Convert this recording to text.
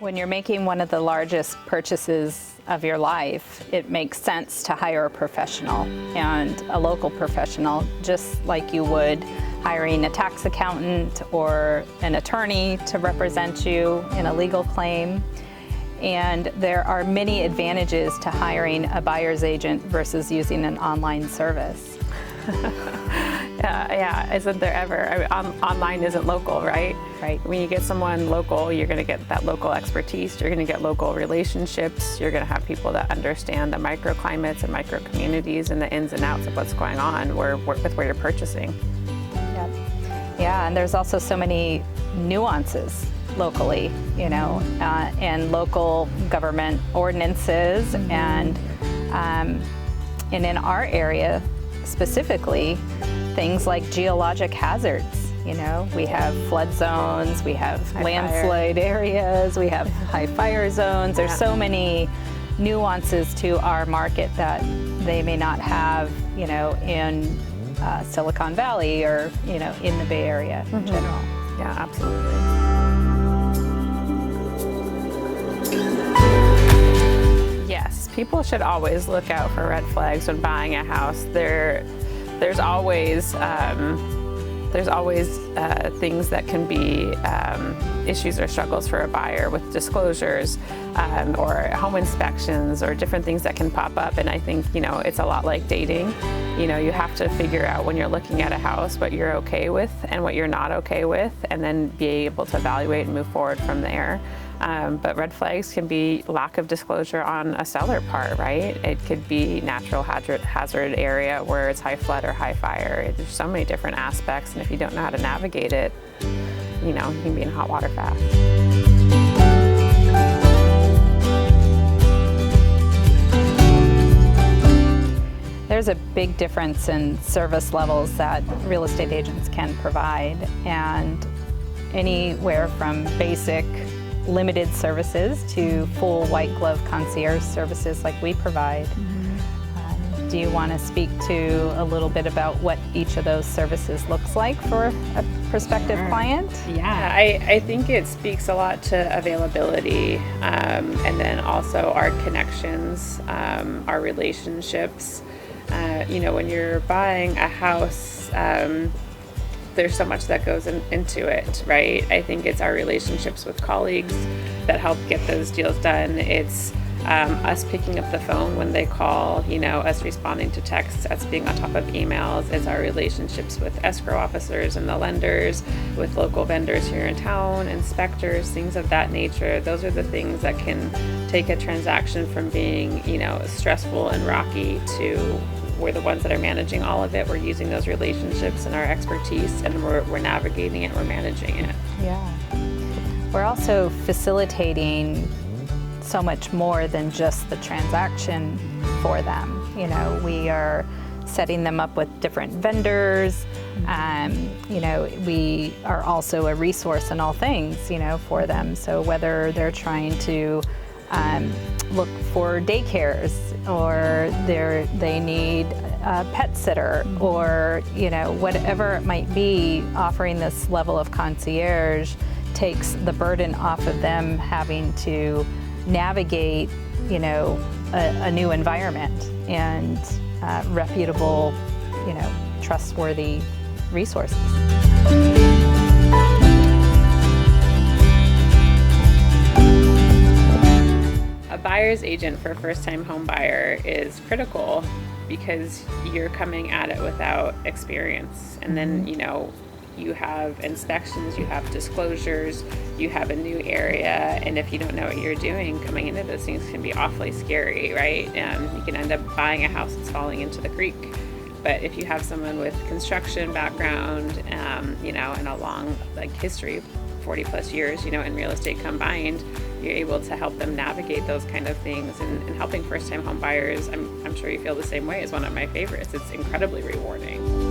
When you're making one of the largest purchases of your life, it makes sense to hire a professional, and a local professional, just like you would hiring a tax accountant or an attorney to represent you in a legal claim. And there are many advantages to hiring a buyer's agent versus using an online service. Yeah, isn't there ever? I mean, online isn't local, right? Right. When you get someone local, you're going to get that local expertise, you're going to get local relationships, you're going to have people that understand the microclimates and micro-communities and the ins and outs of what's going on with where you're purchasing. Yep. Yeah, and there's also so many nuances locally, and local government ordinances, and in our area specifically, things like geologic hazards. We have flood zones, we have landslide areas, we have high fire zones. There's so many nuances to our market that they may not have, in Silicon Valley or, in the Bay Area in general. Yeah, absolutely. Yes, people should always look out for red flags when buying a house. There's always things that can be issues or struggles for a buyer with disclosures or home inspections or different things that can pop up. And I think, it's a lot like dating. You have to figure out when you're looking at a house what you're okay with and what you're not okay with, and then be able to evaluate and move forward from there. But red flags can be lack of disclosure on a seller part, right? It could be natural hazard area where it's high flood or high fire. There's so many different aspects, and if you don't know how to navigate it, you can be in hot water fast. There's a big difference in service levels that real estate agents can provide, and anywhere from basic limited services to full white glove concierge services like we provide. Do you want to speak to a little bit about what each of those services looks like for a prospective client? Yeah, I think it speaks a lot to availability, and then also our connections, our relationships. When you're buying a house, there's so much that goes into it, right? I think it's our relationships with colleagues that help get those deals done. It's us picking up the phone when they call, us responding to texts, us being on top of emails. It's our relationships with escrow officers and the lenders, with local vendors here in town, inspectors, things of that nature. Those are the things that can take a transaction from being, stressful and rocky to we're the ones that are managing all of it. We're using those relationships and our expertise, and we're navigating it, we're managing it. Yeah. We're also facilitating so much more than just the transaction for them. We are setting them up with different vendors. We are also a resource in all things, for them. So whether they're trying to look for daycares, or they need a pet sitter, or whatever it might be, offering this level of concierge takes the burden off of them having to navigate a new environment and reputable, trustworthy resources. A buyer's agent for a first-time home buyer is critical because you're coming at it without experience. And then, you have inspections, you have disclosures, you have a new area, and if you don't know what you're doing, coming into those things can be awfully scary, right? You can end up buying a house that's falling into the creek. But if you have someone with construction background, and a long history, 40 plus years, in real estate combined, you're able to help them navigate those kind of things. And helping first-time home buyers, I'm sure you feel the same way, is one of my favorites. It's incredibly rewarding.